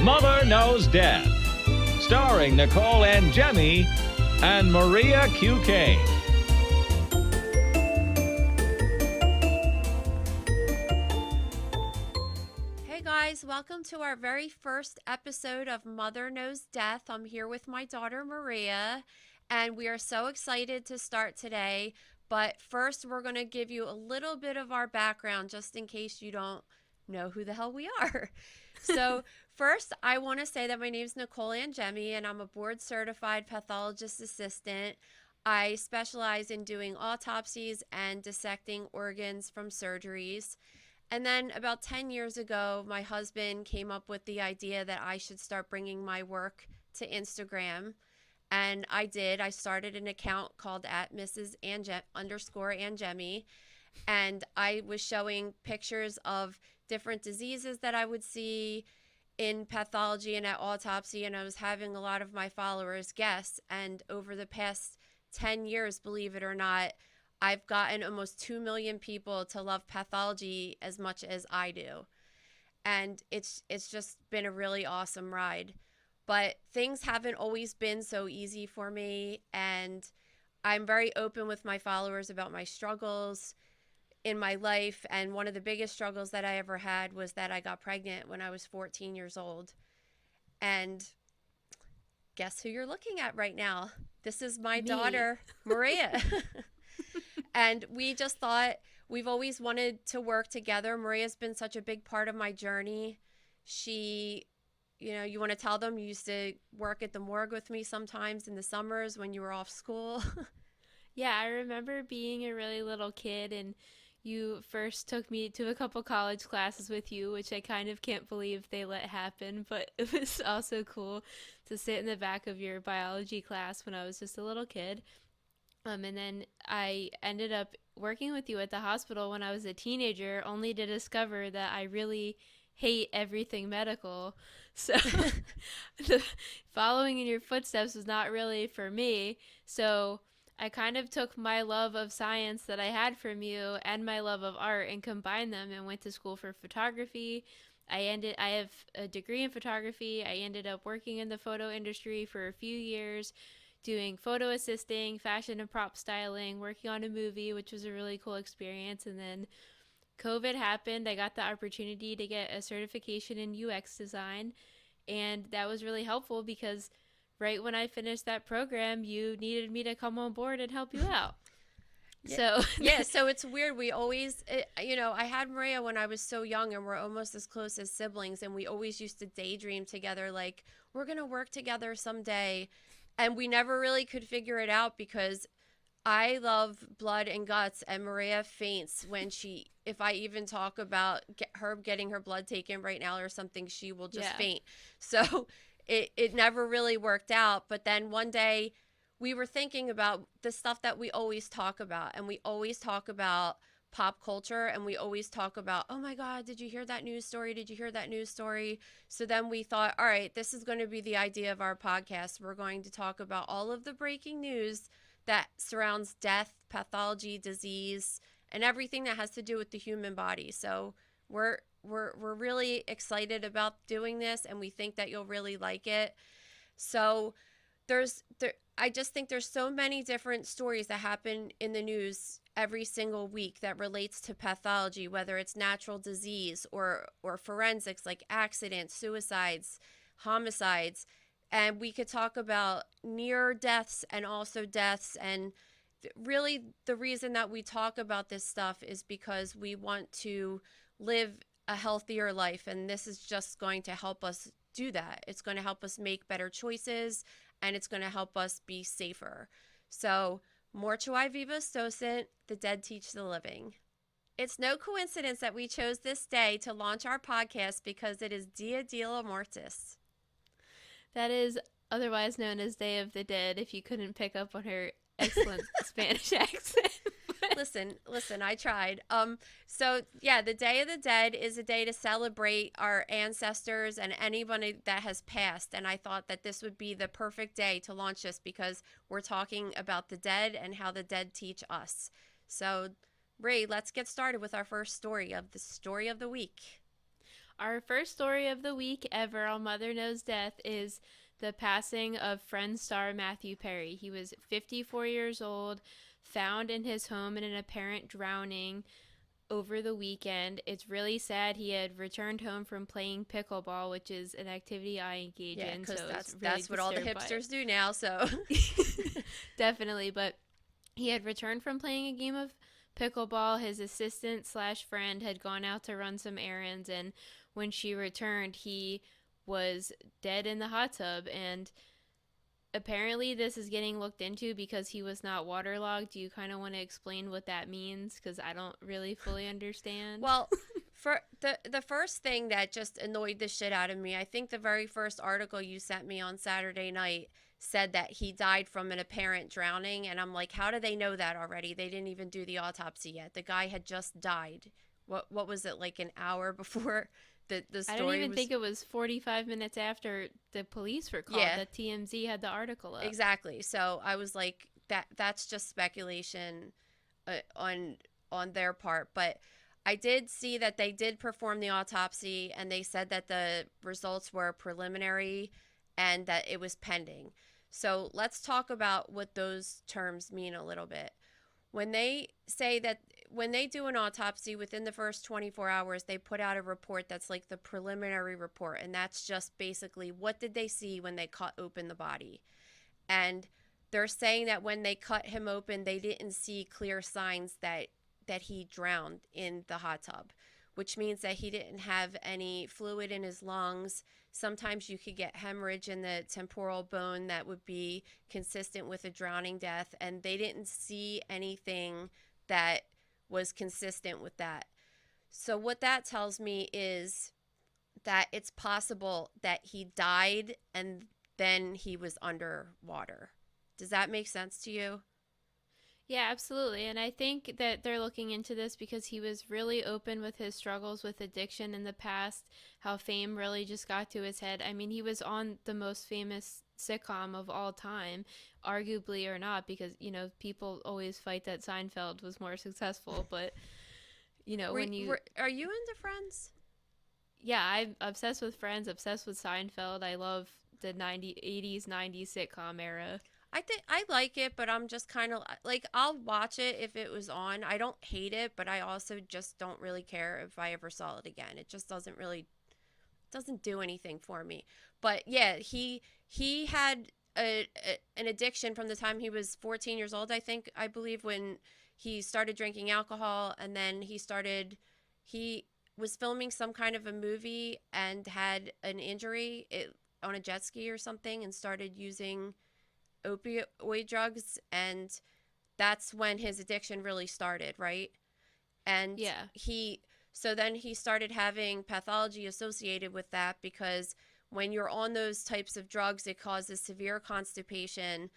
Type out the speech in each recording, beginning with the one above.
Mother Knows Death, starring Nicole Angemi and Maria Q. Kane. Hey guys, welcome to our very first episode of Mother Knows Death. I'm here with my daughter Maria, and we are so excited to start today. But first, we're going to give you a little bit of our background just in case you don't know who the hell we are. So first, I want to say that my name is Nicole Angemi, and I'm a board-certified pathologist assistant. I specialize in doing autopsies and dissecting organs from surgeries. And then about 10 years ago, my husband came up with the idea that I should start bringing my work to Instagram. And I did. I started an account called @Mrs. _Angemi. And I was showing pictures of different diseases that I would see in pathology and at autopsy. And I was having a lot of my followers guess. And over the past 10 years, believe it or not, I've gotten almost 2 million people to love pathology as much as I do. And it's just been a really awesome ride. But things haven't always been so easy for me, and I'm very open with my followers about my struggles in my life. And one of the biggest struggles that I ever had was that I got pregnant when I was 14 years old. And guess who you're looking at right now? This is my daughter, Maria. And we just thought we've always wanted to work together. Maria's been such a big part of my journey. She, you want to tell them you used to work at the morgue with me sometimes in the summers when you were off school. Yeah, I remember being a really little kid, and you first took me to a couple college classes with you, which I kind of can't believe they let happen, but it was also cool to sit in the back of your biology class when I was just a little kid. And then I ended up working with you at the hospital when I was a teenager, only to discover that I really hate everything medical. So following in your footsteps was not really for me. So I kind of took my love of science that I had from you and my love of art and combined them and went to school for photography. I have a degree in photography. I ended up working in the photo industry for a few years, doing photo assisting, fashion and prop styling, working on a movie, which was a really cool experience. And then COVID happened. I got the opportunity to get a certification in UX design, and that was really helpful because right when I finished that program, you needed me to come on board and help you out. So it's weird. We always, I had Maria when I was so young, and we're almost as close as siblings, and we always used to daydream together, like, we're going to work together someday. And we never really could figure it out because I love blood and guts, and Maria faints if I even talk about her getting her blood taken right now or something, she will just faint. So it never really worked out. But then one day we were thinking about the stuff that we always talk about, and we always talk about pop culture, and we always talk about, oh my God, did you hear that news story? Did you hear that news story? So then we thought, all right, this is going to be the idea of our podcast. We're going to talk about all of the breaking news that surrounds death, pathology, disease, and everything that has to do with the human body. So we're really excited about doing this, and we think that you'll really like it. So I just think there's so many different stories that happen in the news every single week that relates to pathology, whether it's natural disease or forensics like accidents, suicides, homicides. And we could talk about near deaths and also deaths. And really the reason that we talk about this stuff is because we want to live a healthier life. And this is just going to help us do that. It's going to help us make better choices, and it's going to help us be safer. So, mortuae vivos docent, the dead teach the living. It's no coincidence that we chose this day to launch our podcast because it is Dia de los Muertos. That is otherwise known as Day of the Dead, if you couldn't pick up on her excellent Spanish accent. Listen, I tried. So yeah, the Day of the Dead is a day to celebrate our ancestors and anybody that has passed. And I thought that this would be the perfect day to launch this because we're talking about the dead and how the dead teach us. So, Ray, let's get started with our first story of the week. Our first story of the week ever on Mother Knows Death is the passing of Friends star Matthew Perry. He was 54 years old, found in his home in an apparent drowning over the weekend. It's really sad. He had returned home from playing pickleball, which is an activity I engage in. because So that's what all the hipsters do now. So definitely, but he had returned from playing a game of pickleball. His assistant / friend had gone out to run some errands, and when she returned, he was dead in the hot tub. And apparently this is getting looked into because he was not waterlogged. Do you kind of want to explain what that means? Because I don't really fully understand. Well, for the first thing that just annoyed the shit out of me, I think the very first article you sent me on Saturday night said that he died from an apparent drowning, and I'm like, how do they know that already? They didn't even do the autopsy yet. The guy had just died. What was it, like an hour before the story? I don't even think it was 45 minutes after the police were called that TMZ had the article up. Exactly. So I was like, that's just speculation on their part. But I did see that they did perform the autopsy, and they said that the results were preliminary and that it was pending. So let's talk about what those terms mean a little bit. When they say that when they do an autopsy within the first 24 hours, they put out a report that's like the preliminary report. And that's just basically what did they see when they cut open the body. And they're saying that when they cut him open, they didn't see clear signs that he drowned in the hot tub, which means that he didn't have any fluid in his lungs. Sometimes you could get hemorrhage in the temporal bone that would be consistent with a drowning death, and they didn't see anything that was consistent with that. So what that tells me is that it's possible that he died and then he was underwater. Does that make sense to you? Yeah, absolutely. And I think that they're looking into this because he was really open with his struggles with addiction in the past, how fame really just got to his head. I mean, he was on the most famous sitcom of all time, arguably or not, because, you know, people always fight that Seinfeld was more successful. But, you know, are you into Friends? Yeah, I'm obsessed with Friends, obsessed with Seinfeld. I love the 80s, 90s sitcom era. I think I like it, but I'm just kind of like, I'll watch it if it was on. I don't hate it, but I also just don't really care if I ever saw it again. It just doesn't do anything for me. But yeah, he had an addiction from the time he was 14 years old, I believe, when he started drinking alcohol, and then he was filming some kind of a movie and had an injury on a jet ski or something, and started using opioid drugs, and that's when his addiction really started, right? And then he started having pathology associated with that, because when you're on those types of drugs, it causes severe constipation.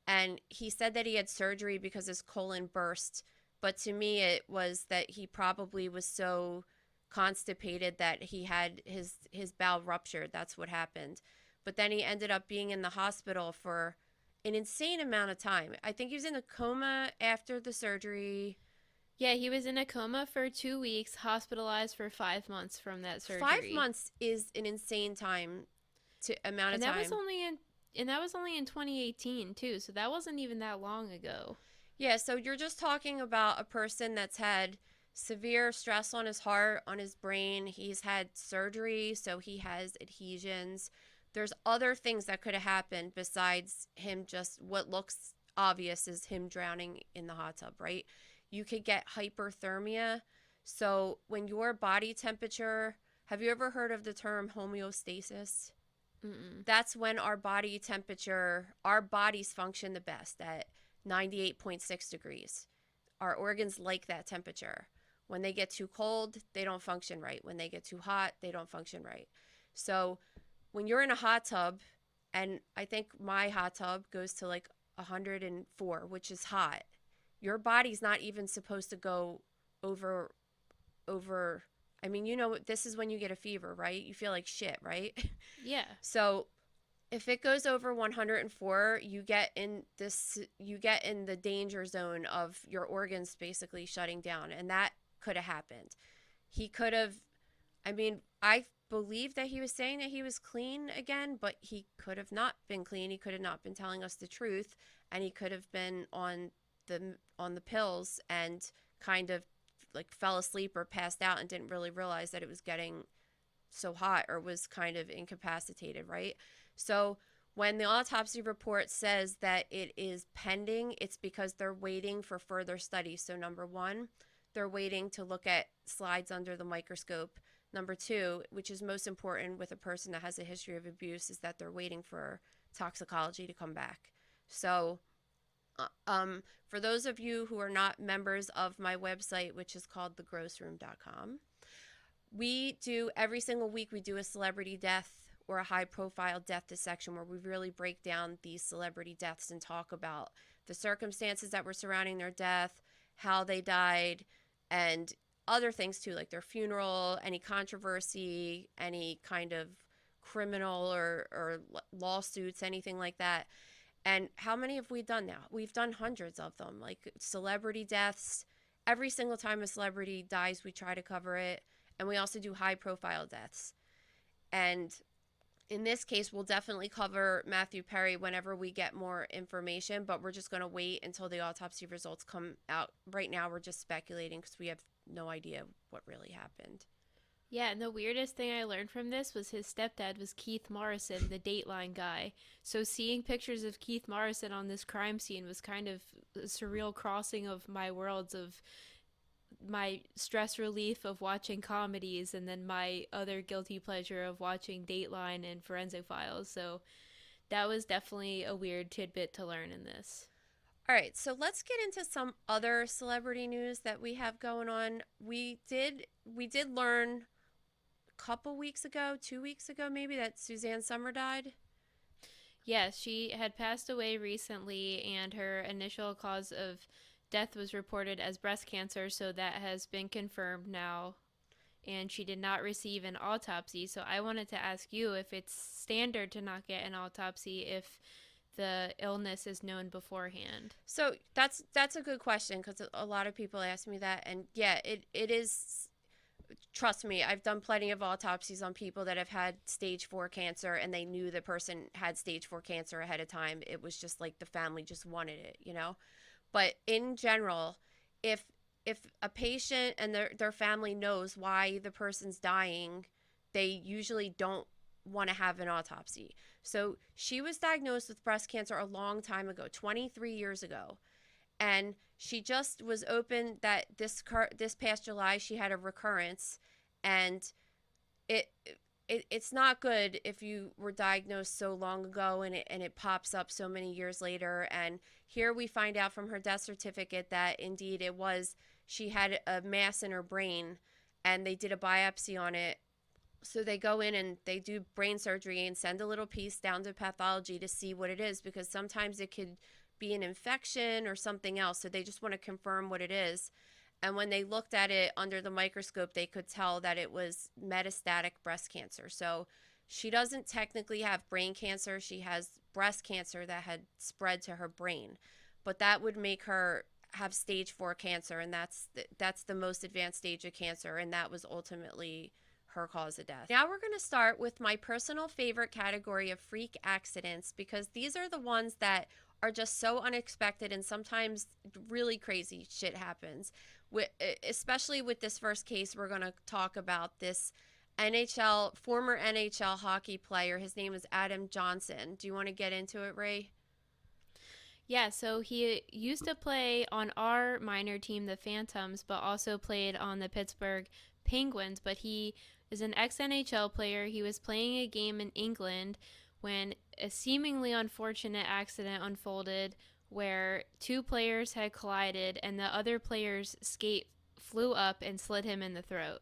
And he said that he had surgery because his colon burst, but to me it was that he probably was so constipated that he had his bowel ruptured. That's what happened. But then he ended up being in the hospital for an insane amount of time. I think he was in a coma after the surgery. Yeah, he was in a coma for 2 weeks, hospitalized for 5 months from that surgery. 5 months is an insane amount of time. And that was only in 2018 too, so that wasn't even that long ago. Yeah, so you're just talking about a person that's had severe stress on his heart, on his brain. He's had surgery, so he has adhesions. There's other things that could have happened besides him just what looks obvious is him drowning in the hot tub, right? You could get hyperthermia. So when your body temperature, have you ever heard of the term homeostasis? Mm-mm. That's when our bodies function the best at 98.6 degrees. Our organs like that temperature. When they get too cold, they don't function right. When they get too hot, they don't function right. So when you're in a hot tub, and I think my hot tub goes to like 104, which is hot, your body's not even supposed to go over. I mean, you know, this is when you get a fever, right? You feel like shit, right? Yeah. So if it goes over 104, you get in the danger zone of your organs basically shutting down, and that could have happened. He could have I mean, I believe that he was saying that he was clean again, but he could have not been clean. He could have not been telling us the truth, and he could have been on the pills and kind of like fell asleep or passed out and didn't really realize that it was getting so hot or was kind of incapacitated, right? So when the autopsy report says that it is pending, it's because they're waiting for further studies. So number one, they're waiting to look at slides under the microscope. Number two, which is most important with a person that has a history of abuse, is that they're waiting for toxicology to come back. So for those of you who are not members of my website, which is called thegrossroom.com, we do every single week, we do a celebrity death or a high profile death dissection where we really break down these celebrity deaths and talk about the circumstances that were surrounding their death, how they died, and other things too, like their funeral, any controversy, any kind of criminal or lawsuits, anything like that. And how many have we done now? We've done hundreds of them, like celebrity deaths. Every single time a celebrity dies, we try to cover it. And we also do high profile deaths. And in this case, we'll definitely cover Matthew Perry whenever we get more information, but we're just going to wait until the autopsy results come out. Right now, we're just speculating because we have no idea what really happened. Yeah, and the weirdest thing I learned from this was his stepdad was Keith Morrison, the Dateline guy. So seeing pictures of Keith Morrison on this crime scene was kind of a surreal crossing of my worlds, of my stress relief of watching comedies and then my other guilty pleasure of watching Dateline and Forensic Files. So that was definitely a weird tidbit to learn in this. All right, so let's get into some other celebrity news that we have going on. We did learn couple weeks ago, 2 weeks ago maybe, that Suzanne Somers died. Yes, she had passed away recently, and her initial cause of death was reported as breast cancer, so that has been confirmed now. And she did not receive an autopsy, so I wanted to ask you if it's standard to not get an autopsy if the illness is known beforehand. So that's a good question, because a lot of people ask me that, and yeah, it is. Trust me, I've done plenty of autopsies on people that have had stage 4 cancer, and they knew the person had stage 4 cancer ahead of time. It was just like the family just wanted it, you know? But in general, if a patient and their family knows why the person's dying, they usually don't want to have an autopsy. So she was diagnosed with breast cancer a long time ago, 23 years ago. And she just was open that this past July she had a recurrence, and it's not good if you were diagnosed so long ago and it pops up so many years later. And here we find out from her death certificate that indeed she had a mass in her brain, and they did a biopsy on it. So they go in and they do brain surgery and send a little piece down to pathology to see what it is, because sometimes it could be an infection or something else. So they just want to confirm what it is. And when they looked at it under the microscope, they could tell that it was metastatic breast cancer. So she doesn't technically have brain cancer. She has breast cancer that had spread to her brain. But that would make her have stage 4 cancer, and that's the most advanced stage of cancer, and that was ultimately her cause of death. Now we're going to start with my personal favorite category of freak accidents, because these are the ones that are just so unexpected, and sometimes really crazy shit happens. Especially with this first case, we're going to talk about this former NHL hockey player. His name is Adam Johnson. Do you want to get into it, Ray? Yeah, so he used to play on our minor team, the Phantoms, but also played on the Pittsburgh Penguins. But he is an ex-NHL player. He was playing a game in England when a seemingly unfortunate accident unfolded where two players had collided and the other player's skate flew up and slit him in the throat.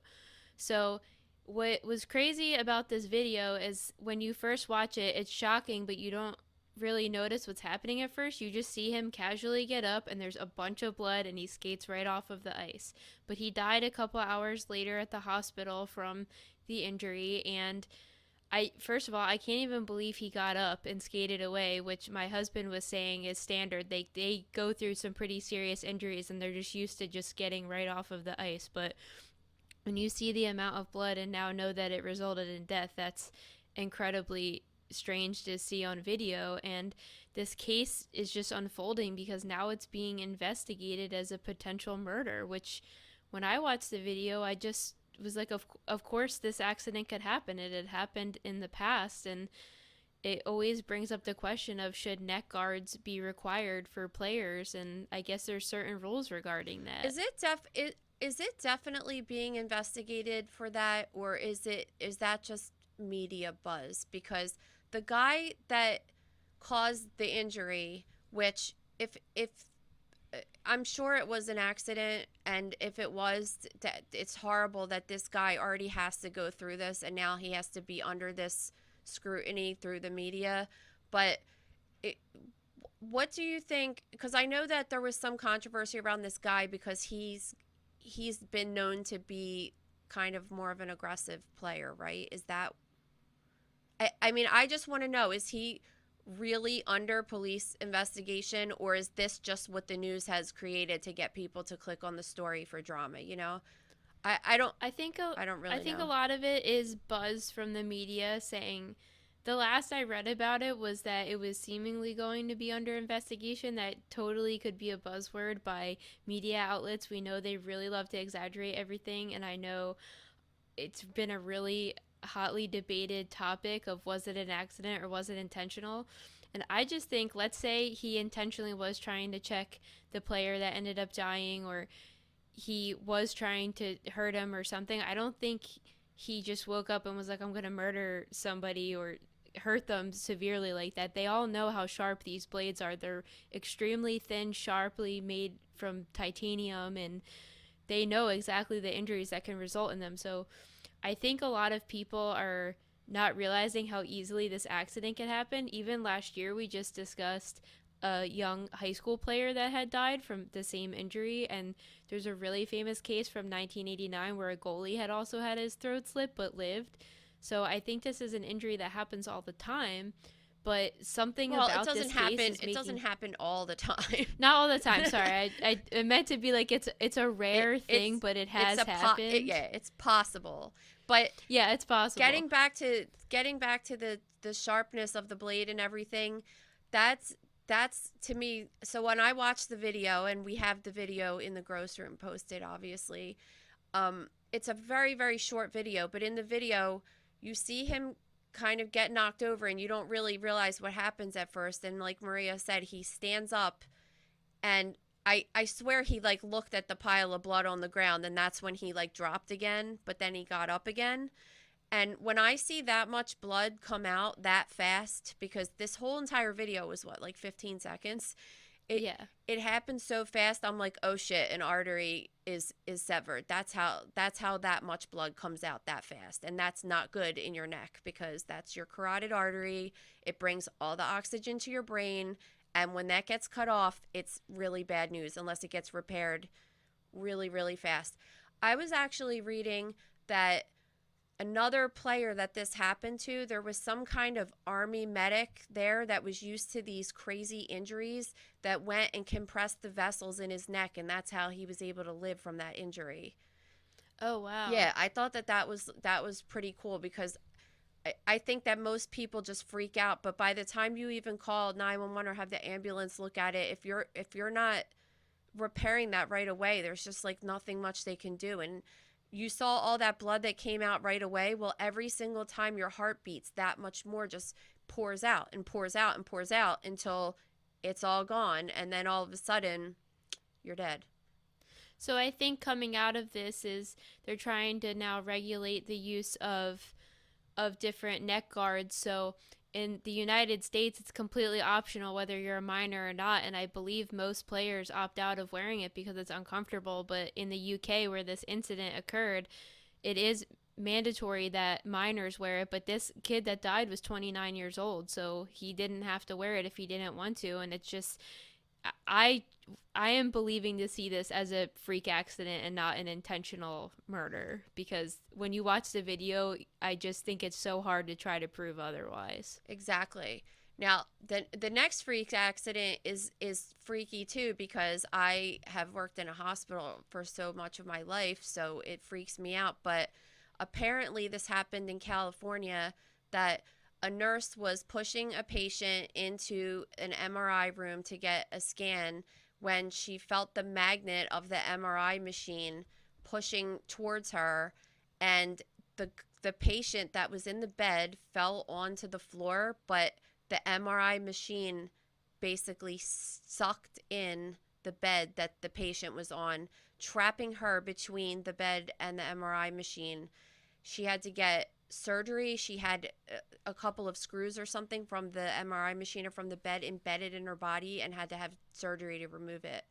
So what was crazy about this video is when you first watch it, it's shocking, but you don't really notice what's happening at first. You just see him casually get up and there's a bunch of blood and he skates right off of the ice. But he died a couple hours later at the hospital from the injury, and first of all, I can't even believe he got up and skated away, which my husband was saying is standard. They go through some pretty serious injuries and they're just used to just getting right off of the ice. But when you see the amount of blood and now know that it resulted in death, that's incredibly strange to see on video. And this case is just unfolding because now it's being investigated as a potential murder, which when I watched the video, I just was like, of course this accident could happen. It had happened in the past, and it always brings up the question of should neck guards be required for players, and I guess there's certain rules regarding that. Is it definitely being investigated for that, or is that just media buzz? Because the guy that caused the injury, which if I'm sure it was an accident, and if it was, that it's horrible that this guy already has to go through this, and now he has to be under this scrutiny through the media. But what do you think? Because I know that there was some controversy around this guy because he's been known to be kind of more of an aggressive player, right? Is that, I mean, I just want to know, is he really under police investigation, or is this just what the news has created to get people to click on the story for drama, you know? I don't really think know. a lot of it is buzz from the media saying, the last I read about it was that it was seemingly going to be under investigation. That totally could be a buzzword by media outlets. We know they really love to exaggerate everything, and I know it's been a really hotly debated topic of was it an accident or was it intentional. And I just think, let's say he intentionally was trying to check the player that ended up dying, or he was trying to hurt him or something. I don't think he just woke up and was like, I'm going to murder somebody or hurt them severely like that. They all know how sharp these blades are. They're extremely thin, sharply made from titanium, and they know exactly the injuries that can result in them. So I think a lot of people are not realizing how easily this accident can happen. Even last year, we just discussed a young high school player that had died from the same injury, and there's a really famous case from 1989 where a goalie had also had his throat slit but lived. So I think this is an injury that happens all the time, but something about this case is it doesn't happen all the time. Not all the time. Sorry, I meant to be like it's a rare thing, but it has happened. It's possible. But yeah, it's possible. Getting back to the sharpness of the blade and everything, that's to me. So when I watched the video, and we have the video in the gross room posted, obviously, it's a very, very short video, but in the video you see him kind of get knocked over, and you don't really realize what happens at first. And like Maria said, he stands up, and I swear he like looked at the pile of blood on the ground, and that's when he like dropped again, but then he got up again. And when I see that much blood come out that fast, because this whole entire video was what, like 15 seconds? It happened so fast. I'm like, oh shit, an artery is severed. That's how that much blood comes out that fast. And that's not good in your neck, because that's your carotid artery. It brings all the oxygen to your brain. And when that gets cut off, it's really bad news unless it gets repaired really, really fast. I was actually reading that another player that this happened to, there was some kind of army medic there that was used to these crazy injuries that went and compressed the vessels in his neck, and that's how he was able to live from that injury. Oh, wow. Yeah, I thought that was pretty cool, because I think that most people just freak out, but by the time you even call 911 or have the ambulance look at it, if you're not repairing that right away, there's just like nothing much they can do. And you saw all that blood that came out right away. Well, every single time your heart beats, that much more just pours out and pours out and pours out until it's all gone. And then all of a sudden, you're dead. So I think coming out of this is they're trying to now regulate the use of different neck guards. So in the United States, it's completely optional whether you're a minor or not, and I believe most players opt out of wearing it because it's uncomfortable. But in the UK, where this incident occurred, it is mandatory that minors wear it. But this kid that died was 29 years old, so he didn't have to wear it if he didn't want to. And it's just, I am believing to see this as a freak accident and not an intentional murder, because when you watch the video, I just think it's so hard to try to prove otherwise. Exactly. Now, the next freak accident is freaky too, because I have worked in a hospital for so much of my life, so it freaks me out. But apparently this happened in California, that a nurse was pushing a patient into an MRI room to get a scan when she felt the magnet of the MRI machine pushing towards her, and the patient that was in the bed fell onto the floor, but the MRI machine basically sucked in the bed that the patient was on, trapping her between the bed and the MRI machine. She had to get surgery. She had a couple of screws or something from the MRI machine or from the bed embedded in her body, and had to have surgery to remove it.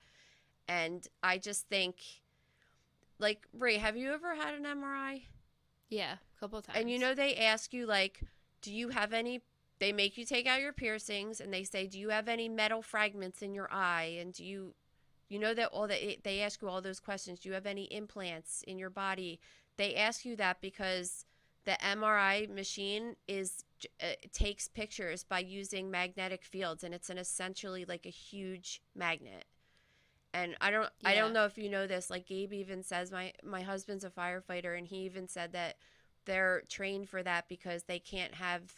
And I just think, like, Ray, have you ever had an MRI? Yeah, a couple times. And you know, they ask you, like, do you have any, they make you take out your piercings, and they say, do you have any metal fragments in your eye? And do you know that all that, they ask you all those questions. Do you have any implants in your body? They ask you that because the MRI machine takes pictures by using magnetic fields, and it's essentially like a huge magnet. And I don't know if you know this, like Gabe even says, my husband's a firefighter, and he even said that they're trained for that because they can't have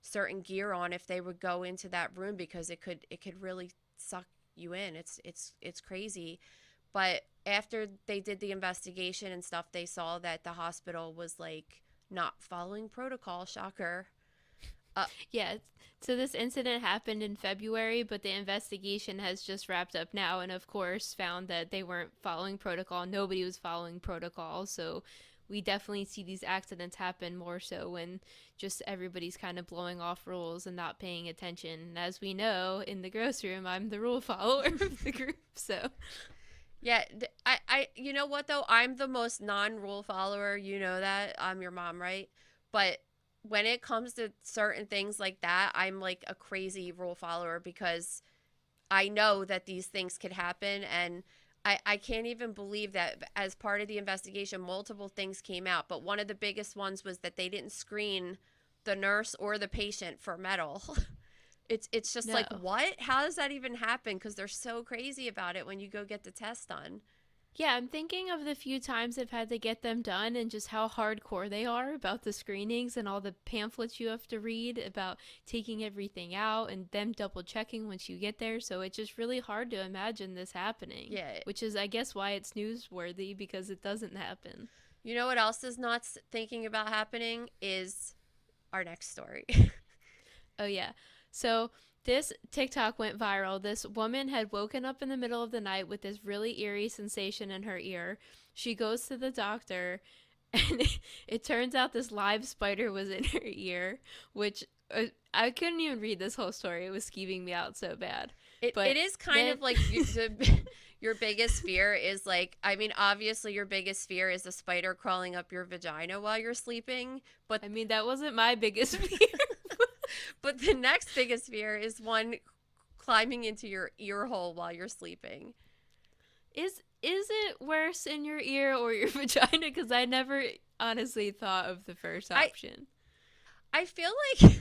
certain gear on if they would go into that room, because it could really suck you in. It's crazy. But after they did the investigation and stuff, they saw that the hospital was like not following protocol. Shocker. Yeah, so this incident happened in February, but the investigation has just wrapped up now, and of course found that they weren't following protocol. Nobody was following protocol, so we definitely see these accidents happen more so when just everybody's kind of blowing off rules and not paying attention. And as we know, in the gross room, I'm the rule follower of the group, so... Yeah, I you know what, though? I'm the most non-rule follower. You know that. I'm your mom, right? But when it comes to certain things like that, I'm like a crazy rule follower, because I know that these things could happen. And I can't even believe that as part of the investigation, multiple things came out. But one of the biggest ones was that they didn't screen the nurse or the patient for metal. It's just like, what? How does that even happen? Because they're so crazy about it when you go get the test done. Yeah, I'm thinking of the few times I've had to get them done and just how hardcore they are about the screenings and all the pamphlets you have to read about taking everything out and them double checking once you get there. So it's just really hard to imagine this happening. Yeah. Which is, I guess, why it's newsworthy, because it doesn't happen. You know what else is not thinking about happening is our next story. Oh, yeah. So this TikTok went viral. This woman had woken up in the middle of the night with this really eerie sensation in her ear. She goes to the doctor, and it turns out this live spider was in her ear, which I couldn't even read this whole story. It was skeeving me out so bad. It is kind of like your biggest fear is like, I mean, obviously your biggest fear is a spider crawling up your vagina while you're sleeping. But I mean, that wasn't my biggest fear. But the next biggest fear is one climbing into your ear hole while you're sleeping. Is it worse in your ear or your vagina? Because I never honestly thought of the first option. I feel like,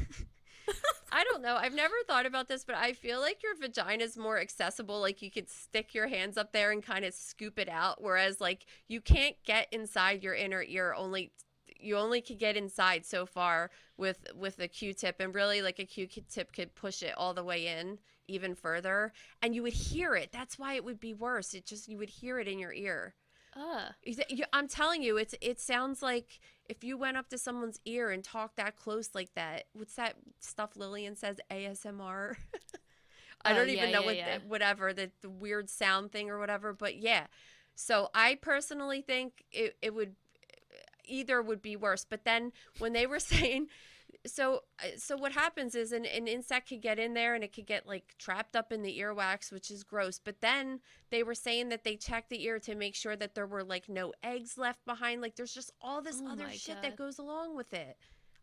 I don't know. I've never thought about this, but I feel like your vagina is more accessible. Like you could stick your hands up there and kind of scoop it out. Whereas like you can't get inside your inner ear. You only could get inside so far with a Q-tip, and really like a Q-tip could push it all the way in even further, and you would hear it. That's why it would be worse. You would hear it in your ear. I'm telling you, it sounds like if you went up to someone's ear and talked that close like that. What's that stuff Lillian says? ASMR. I don't even know whatever the weird sound thing or whatever. But yeah, so I personally think it would. Either would be worse. But then when they were saying, so what happens is an insect could get in there and it could get like trapped up in the earwax, which is gross. But then they were saying that they checked the ear to make sure that there were like no eggs left behind. Like there's just all this other shit that goes along with it.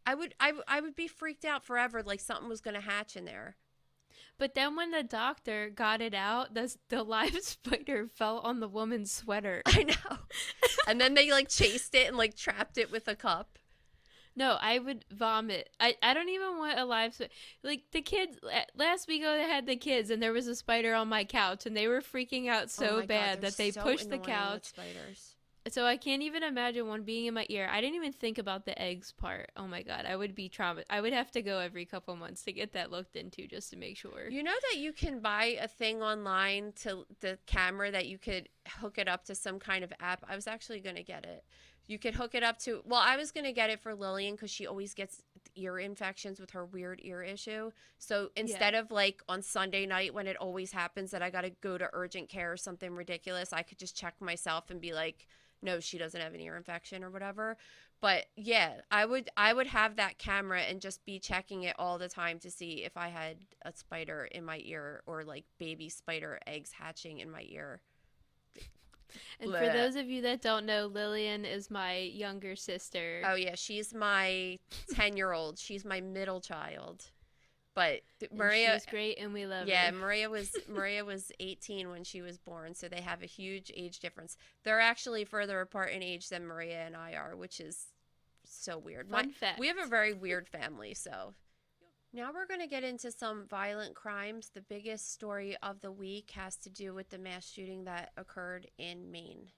I would be freaked out forever, like something was going to hatch in there. But then when the doctor got it out, the live spider fell on the woman's sweater. I know. And then they like chased it and like trapped it with a cup. No, I would vomit. I don't even want a live spider. Like, the kids, last week I had the kids, and there was a spider on my couch, and they were freaking out Oh so my God, bad they're that they so pushed the annoying with couch. spiders. So I can't even imagine one being in my ear. I didn't even think about the eggs part. Oh my God, I would be traumatized. I would have to go every couple months to get that looked into just to make sure. You know that you can buy a thing online to the camera that you could hook it up to some kind of app. I was actually going to get it. You could hook it up to, well, I was going to get it for Lillian because she always gets ear infections with her weird ear issue. So instead of like on Sunday night when it always happens that I got to go to urgent care or something ridiculous, I could just check myself and be like, no, she doesn't have an ear infection or whatever. But yeah, I would have that camera and just be checking it all the time to see if I had a spider in my ear or like baby spider eggs hatching in my ear. And for those of you that don't know, Lillian is my younger sister. Oh yeah, she's my 10-year-old. She's my middle child. But Maria, she's great, and we love her. Yeah, Maria was 18 when she was born, so they have a huge age difference. They're actually further apart in age than Maria and I are, which is so weird. Fun fact. We have a very weird family, so. Now we're going to get into some violent crimes. The biggest story of the week has to do with the mass shooting that occurred in Maine.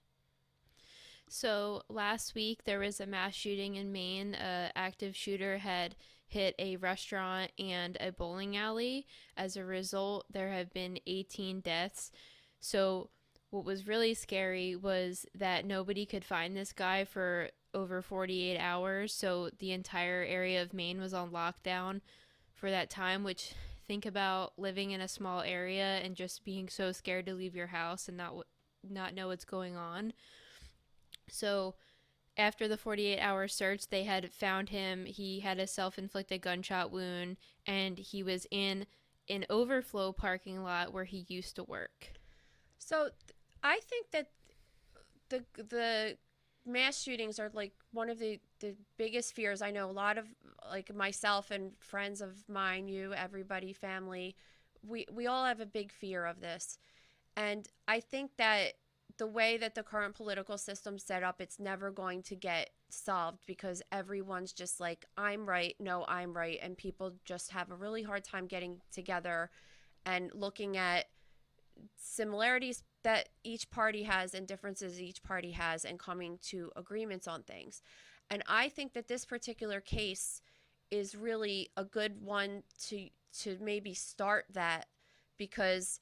So last week there was a mass shooting in Maine. An active shooter had hit a restaurant and a bowling alley. As a result, there have been 18 deaths. So what was really scary was that nobody could find this guy for over 48 hours. So the entire area of Maine was on lockdown for that time, which, think about living in a small area and just being so scared to leave your house and not know what's going on. So after the 48-hour search, they had found him. He had a self-inflicted gunshot wound, and he was in an overflow parking lot where he used to work. So I think that the mass shootings are like one of the biggest fears. I know a lot of, like, myself and friends of mine, you, everybody, family, we all have a big fear of this. And I think that the way that the current political system's set up, it's never going to get solved because everyone's just like, I'm right, no, I'm right. And people just have a really hard time getting together and looking at similarities that each party has and differences each party has and coming to agreements on things. And I think that this particular case is really a good one to maybe start that, because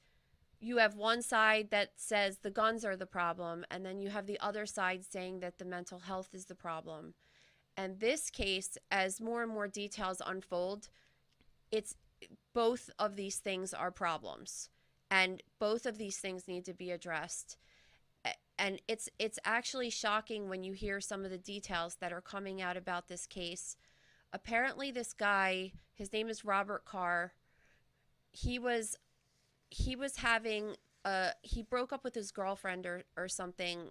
you have one side that says the guns are the problem, and then you have the other side saying that the mental health is the problem. And this case, as more and more details unfold, it's both of these things are problems, and both of these things need to be addressed. And it's actually shocking when you hear some of the details that are coming out about this case. Apparently this guy, his name is Robert Carr, he broke up with his girlfriend or something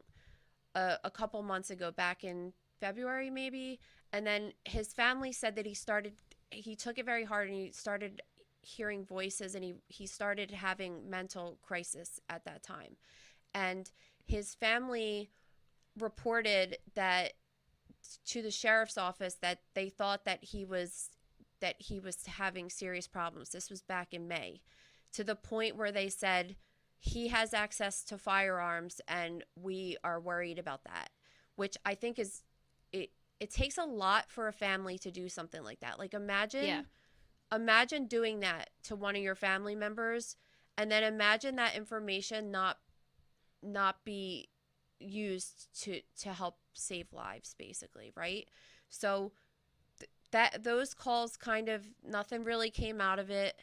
a couple months ago, back in February maybe, and then his family said that he took it very hard, and he started hearing voices, and he started having mental crisis at that time. And his family reported that to the sheriff's office that they thought that he was having serious problems. This was back in May, to the point where they said he has access to firearms and we are worried about that, which I think is it takes a lot for a family to do something like that. Like, imagine doing that to one of your family members, and then imagine that information not be used to help save lives, basically, right? So that those calls, kind of nothing really came out of it.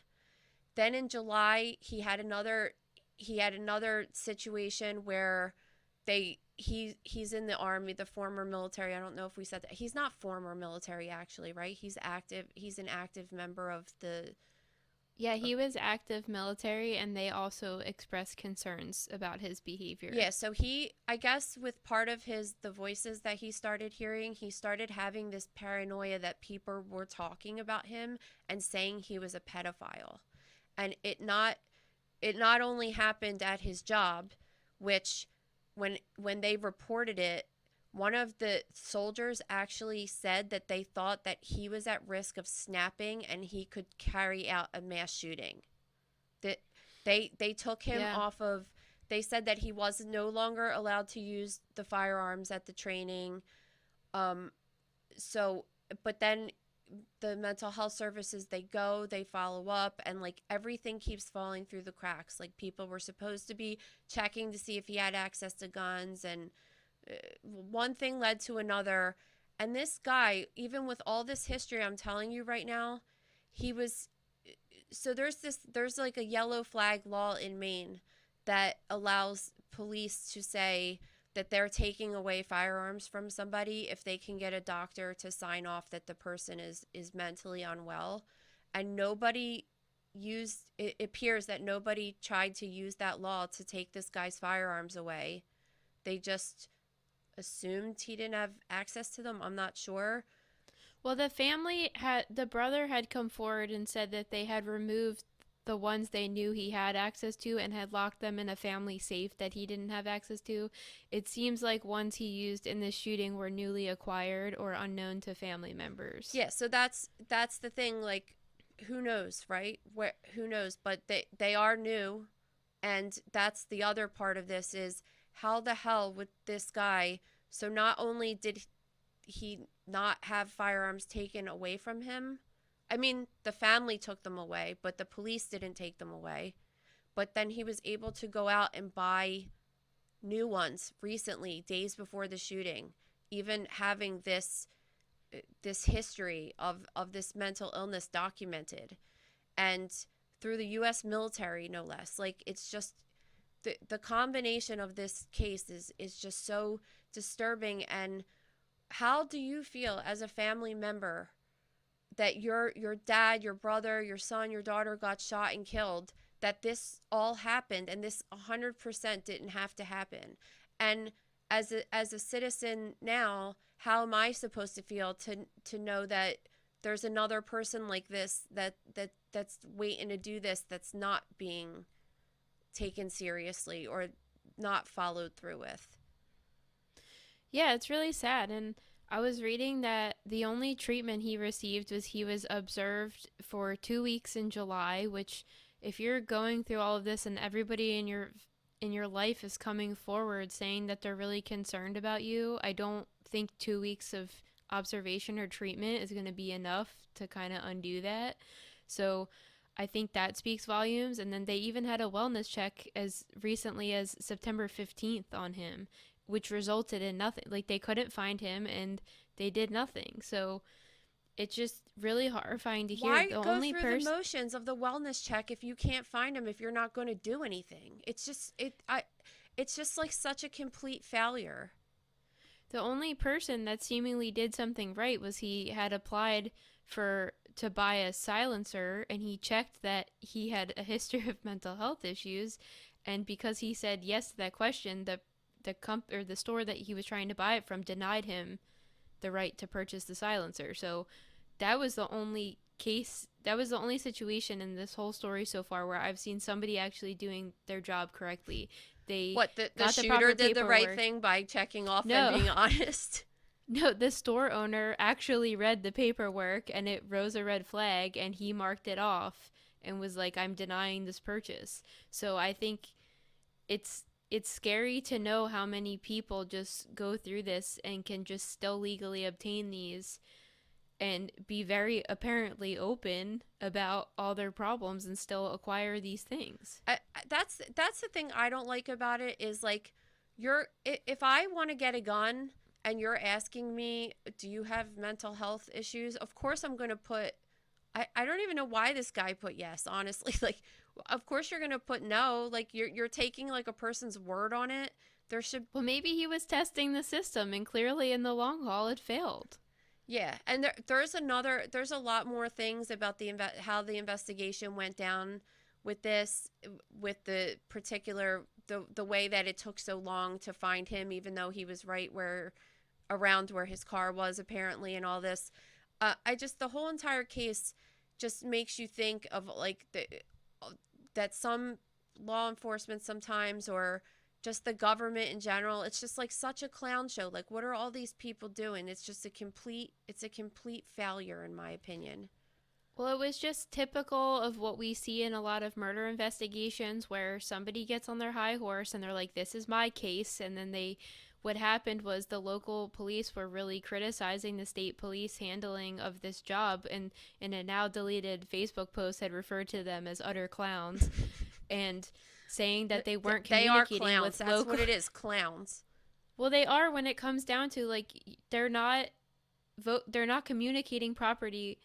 Then in July, he had another situation where he's in the Army, the former military. I don't know if we said that. He's not former military, actually, right? He's active. He's an active member of the... Yeah, he was active military, and they also expressed concerns about his behavior. Yeah, so I guess with part of the voices that he started hearing, he started having this paranoia that people were talking about him and saying he was a pedophile. And it not only happened at his job, which when they reported it, one of the soldiers actually said that they thought that he was at risk of snapping and he could carry out a mass shooting. That they took him Yeah. off of. They said that he was no longer allowed to use the firearms at the training. So, but then the mental health services, they follow up, and like everything keeps falling through the cracks. Like people were supposed to be checking to see if he had access to guns, and one thing led to another. And this guy, even with all this history I'm telling you right now, he was so there's like a yellow flag law in Maine that allows police to say that they're taking away firearms from somebody if they can get a doctor to sign off that the person is mentally unwell. And nobody used it appears that nobody tried to use that law to take this guy's firearms away. They just assumed he didn't have access to them. I'm not sure. Well, the brother had come forward and said that they had removed the ones they knew he had access to and had locked them in a family safe that he didn't have access to. It seems like ones he used in this shooting were newly acquired or unknown to family members. Yeah, so that's the thing. Like, who knows, right? Who knows? But they are new, and that's the other part of this is how the hell would this guy? So not only did he not have firearms taken away from him. I mean, the family took them away, but the police didn't take them away. But then he was able to go out and buy new ones recently, days before the shooting, even having this history of this mental illness documented, and through the US military, no less. Like, it's just the combination of this case is just so disturbing. And how do you feel as a family member that your dad, your brother, your son, your daughter got shot and killed, that this all happened and this 100% didn't have to happen? And as a citizen now, how am I supposed to feel to know that there's another person like this that's waiting to do this, that's not being taken seriously or not followed through with? Yeah, it's really sad. And I was reading that the only treatment he received was he was observed for 2 weeks in July, which if you're going through all of this and everybody in your life is coming forward saying that they're really concerned about you, I don't think 2 weeks of observation or treatment is going to be enough to kind of undo that. So I think that speaks volumes. And then they even had a wellness check as recently as September 15th on him, which resulted in nothing. Like, they couldn't find him and they did nothing. So it's just really horrifying to hear. Why go through the motions of the wellness check if you can't find him, if you're not going to do anything? It's just like such a complete failure. The only person that seemingly did something right was he had applied to buy a silencer, and he checked that he had a history of mental health issues, and because he said yes to that question, the store that he was trying to buy it from denied him the right to purchase the silencer. So that was the only situation in this whole story so far where I've seen somebody actually doing their job correctly. The shooter did the right thing by checking off and being honest? No, the store owner actually read the paperwork and it rose a red flag, and he marked it off and was like, I'm denying this purchase. So I think it's scary to know how many people just go through this and can just still legally obtain these and be very apparently open about all their problems and still acquire these things. That's the thing I don't like about it is, like, if I want to get a gun and you're asking me, do you have mental health issues? Of course I'm going to put, I don't even know why this guy put yes, honestly. Like, of course you're going to put no. Like, you're taking like a person's word on it. Well, maybe he was testing the system and clearly in the long haul it failed. Yeah, and there's a lot more things about how the investigation went down with this, with the particular, the way that it took so long to find him, even though he was right around where his car was apparently, and all this. The whole entire case just makes you think of like that some law enforcement sometimes, or just the government in general. It's just like such a clown show. Like, what are all these people doing? It's just a complete failure, in my opinion. Well, it was just typical of what we see in a lot of murder investigations where somebody gets on their high horse and they're like, this is my case. And then what happened was the local police were really criticizing the state police handling of this job. And in a now deleted Facebook post had referred to them as utter clowns and saying that they weren't communicating clowns. with That's local. what it is, clowns. Well, they are when it comes down to, like, they're not communicating properly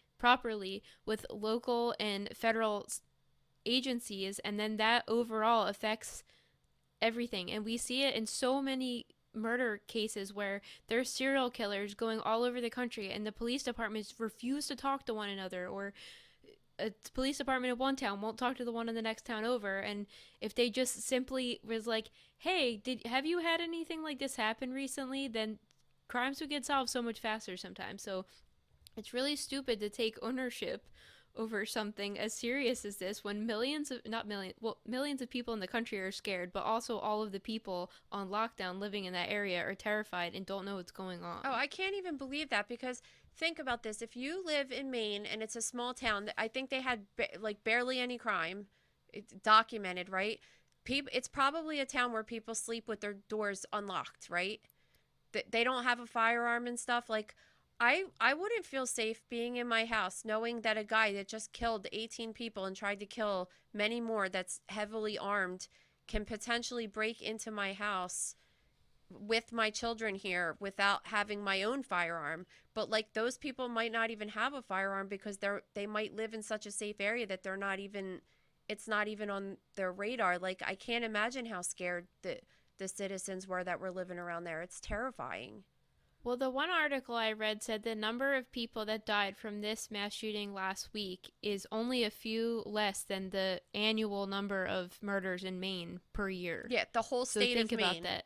with local and federal agencies, and then that overall affects everything. And we see it in so many murder cases where there's serial killers going all over the country and the police departments refuse to talk to one another, or a police department in one town won't talk to the one in the next town over. And if they just simply was like, hey, have you had anything like this happen recently, then crimes would get solved so much faster sometimes. So it's really stupid to take ownership over something as serious as this when millions of people in the country are scared, but also all of the people on lockdown living in that area are terrified and don't know what's going on. Oh, I can't even believe that, because think about this. If you live in Maine and it's a small town, I think they had barely any crime documented, right? It's probably a town where people sleep with their doors unlocked, right? They don't have a firearm and stuff. Like, I wouldn't feel safe being in my house knowing that a guy that just killed 18 people and tried to kill many more that's heavily armed can potentially break into my house with my children here without having my own firearm. But like, those people might not even have a firearm because they might live in such a safe area that it's not even on their radar. Like, I can't imagine how scared the citizens were that were living around there. It's terrifying. Well, the one article I read said the number of people that died from this mass shooting last week is only a few less than the annual number of murders in Maine per year. Yeah, the whole state of Maine. So think about that.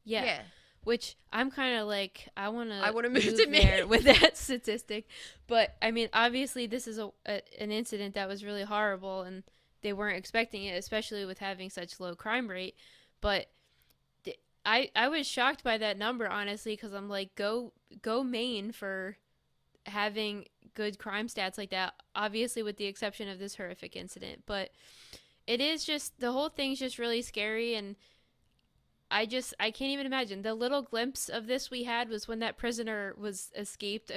Yeah. Which I'm kind of like, I want to move to there Maine with that statistic. But I mean, obviously this is an incident that was really horrible and they weren't expecting it, especially with having such low crime rate. But I was shocked by that number, honestly, because I'm like, go Maine for having good crime stats like that, obviously with the exception of this horrific incident. But it is just, the whole thing's just really scary, and I can't even imagine. The little glimpse of this we had was when that prisoner was escaped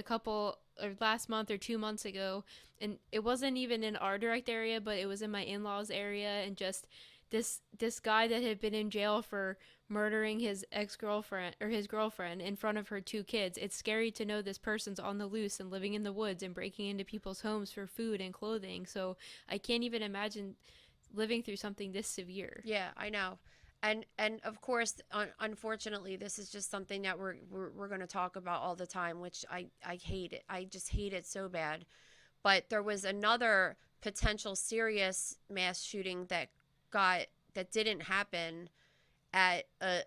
last month or 2 months ago, and it wasn't even in our direct area, but it was in my in-laws area, and just this guy that had been in jail for murdering his ex-girlfriend or his girlfriend in front of her 2 kids. It's scary to know this person's on the loose and living in the woods and breaking into people's homes for food and clothing. So I can't even imagine living through something this severe. Yeah, I know. And of course, unfortunately, this is just something that we're going to talk about all the time, which I hate it. I just hate it so bad. But there was another potential serious mass shooting that didn't happen at a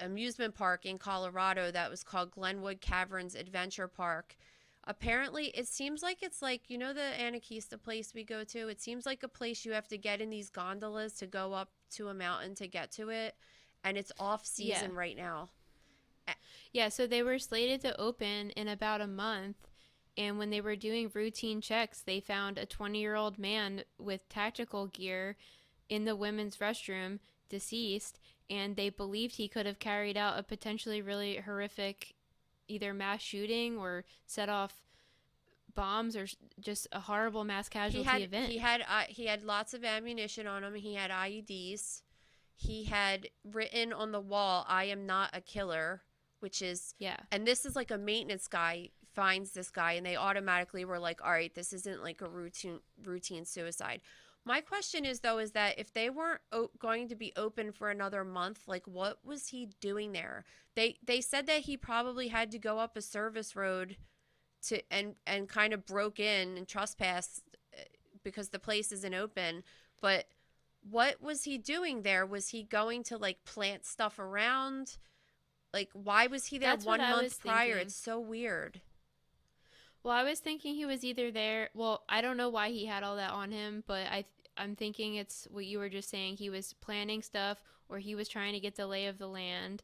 amusement park in Colorado that was called Glenwood Caverns Adventure Park. Apparently, it seems like it's like, you know, the Anakeesta place we go to? It seems like a place you have to get in these gondolas to go up to a mountain to get to it, and it's off season right now. Yeah, so they were slated to open in about a month, and when they were doing routine checks, they found a 20-year-old man with tactical gear in the women's restroom, deceased, and they believed he could have carried out a potentially really horrific either mass shooting or set off bombs or just a horrible mass casualty event. He had lots of ammunition on him. He had IEDs. He had written on the wall, "I am not a killer," which is, and this is like a maintenance guy finds this guy and they automatically were like, all right, this isn't like a routine suicide. My question is, though, is that if they weren't going to be open for another month, like, what was he doing there? They said that he probably had to go up a service road and kind of broke in and trespassed because the place isn't open. But what was he doing there? Was he going to, like, plant stuff around? Like, why was he there? That's 1 month prior? thinking. It's so weird. Well, I was thinking he was either there. Well, I don't know why he had all that on him, but I'm thinking it's what you were just saying. He was planning stuff, or he was trying to get the lay of the land.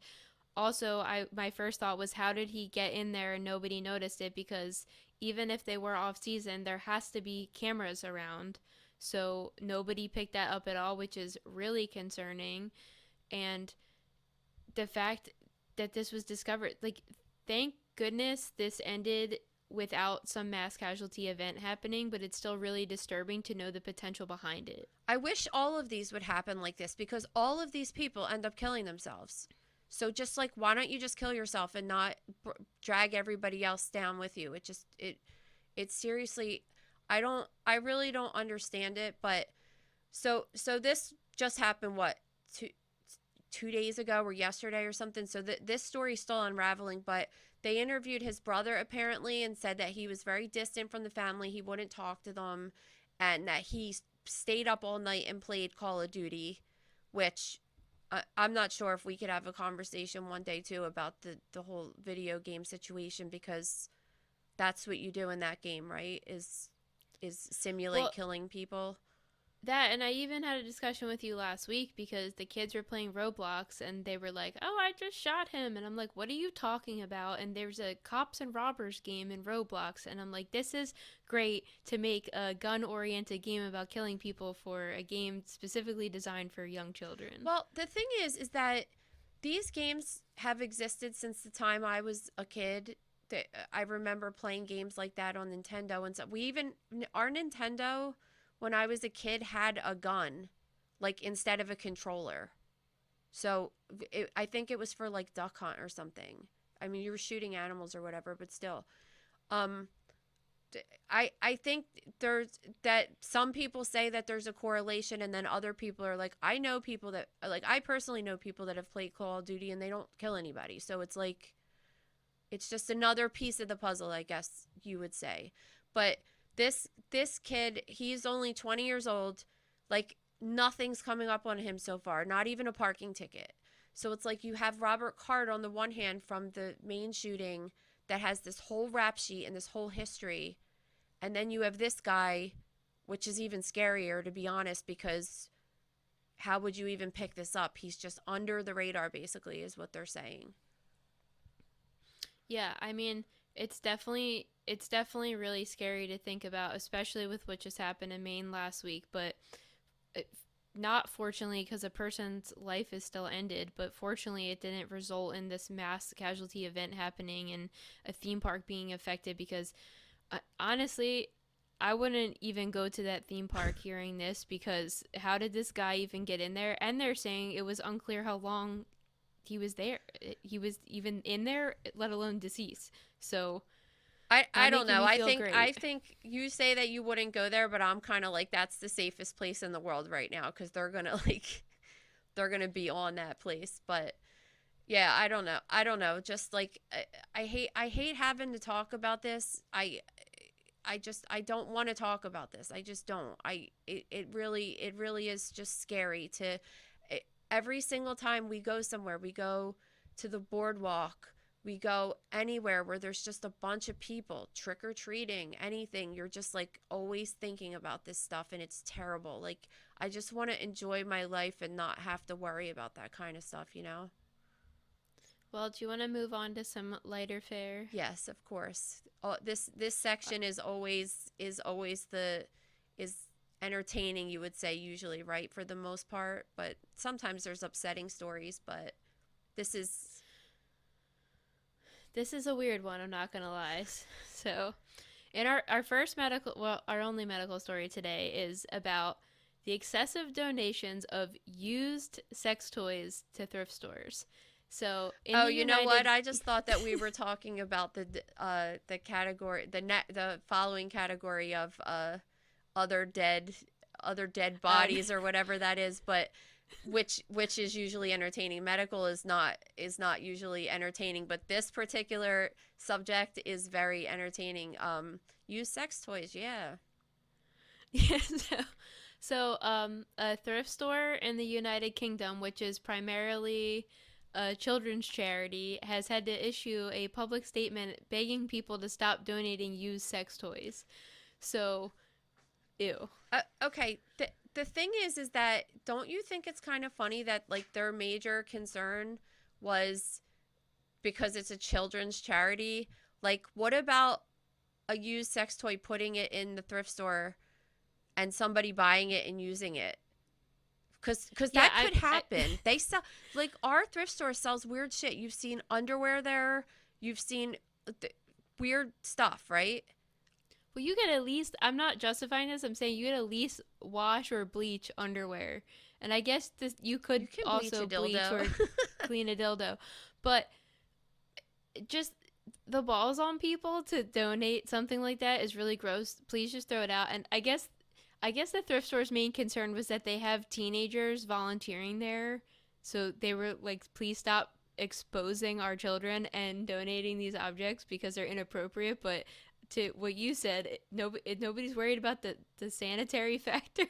Also, my first thought was, how did he get in there and nobody noticed it? Because even if they were off season, there has to be cameras around. So nobody picked that up at all, which is really concerning. And the fact that this was discovered, like, thank goodness this ended without some mass casualty event happening, but it's still really disturbing to know the potential behind it. I wish all of these would happen like this, because all of these people end up killing themselves. So just like, why don't you just kill yourself and not drag everybody else down with you? It seriously, I really don't understand it. But so this just happened, what, 2 days ago or yesterday or something. So this story's still unraveling, but they interviewed his brother apparently and said that he was very distant from the family. He wouldn't talk to them, and that he stayed up all night and played Call of Duty, which I'm not sure if we could have a conversation one day too about the whole video game situation, because that's what you do in that game, right? Is simulate killing people. That, and I even had a discussion with you last week because the kids were playing Roblox and they were like, oh, I just shot him. And I'm like, what are you talking about? And there's a cops and robbers game in Roblox. And I'm like, this is great to make a gun-oriented game about killing people for a game specifically designed for young children. Well, the thing is that these games have existed since the time I was a kid. I remember playing games like that on Nintendo and stuff. Our Nintendo, when I was a kid, had a gun, like, instead of a controller. So I think it was for like duck hunt or something. I mean, you were shooting animals or whatever, but still. I think there's that some people say that there's a correlation, and then other people are like, I know people that, like, I personally know people that have played Call of Duty and they don't kill anybody. So it's like, it's just another piece of the puzzle, I guess you would say. But this kid, he's only 20 years old. Like, nothing's coming up on him so far, not even a parking ticket. So it's like, you have Robert Card on the one hand from the Maine shooting that has this whole rap sheet and this whole history. And then you have this guy, which is even scarier, to be honest, because how would you even pick this up? He's just under the radar, basically, is what they're saying. Yeah, I mean, it's definitely really scary to think about, especially with what just happened in Maine last week. But not fortunately, because a person's life is still ended, but fortunately it didn't result in this mass casualty event happening and a theme park being affected, because honestly, I wouldn't even go to that theme park hearing this, because how did this guy even get in there? And they're saying it was unclear how long he was there. He was even in there, let alone deceased. So I don't know. I think you say that you wouldn't go there, but I'm kind of like, that's the safest place in the world right now, because they're gonna be on that place. But yeah, I don't know. Just like, I hate having to talk about this. I don't want to talk about this. I just don't. It really is just scary to. Every single time we go somewhere, we go to the boardwalk, we go anywhere where there's just a bunch of people trick-or-treating, anything, you're just like always thinking about this stuff, and it's terrible. Like, I just want to enjoy my life and not have to worry about that kind of stuff, you know? Well, do you want to move on to some lighter fare? Yes, of course. This section is always entertaining, you would say, usually, right, for the most part, but sometimes there's upsetting stories. But this is a weird one, I'm not gonna lie. So in our only medical story today is about the excessive donations of used sex toys to thrift stores. So you know what, I just thought that we were talking about the category, the following category of other dead bodies or whatever that is, but which is usually entertaining. Medical is not usually entertaining, but this particular subject is very entertaining. Used sex toys, yeah. Yeah. So a thrift store in the United Kingdom, which is primarily a children's charity, has had to issue a public statement begging people to stop donating used sex toys. So, ew. Okay, the thing is that don't you think it's kind of funny that like their major concern was because it's a children's charity? Like, what about a used sex toy, putting it in the thrift store and somebody buying it and using it? Because that could happen. They sell, like, our thrift store sells weird shit. You've seen underwear there. You've seen weird stuff, right? Well, you could at least, I'm not justifying this, I'm saying you could at least wash or bleach underwear. And I guess you could also bleach or clean a dildo. But just the balls on people to donate something like that is really gross. Please just throw it out. And I guess the thrift store's main concern was that they have teenagers volunteering there. So they were like, please stop exposing our children and donating these objects because they're inappropriate. But to what you said, nobody's worried about the sanitary factor.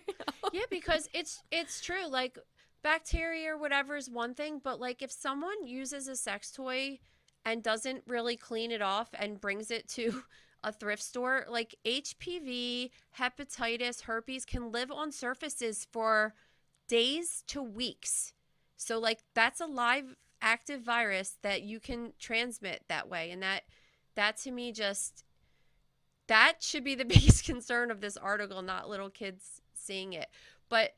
Yeah, because it's true. Like, bacteria or whatever is one thing, but like if someone uses a sex toy and doesn't really clean it off and brings it to a thrift store, like HPV, hepatitis, herpes can live on surfaces for days to weeks. So like that's a live active virus that you can transmit that way. And that to me just, that should be the biggest concern of this article, not little kids seeing it. But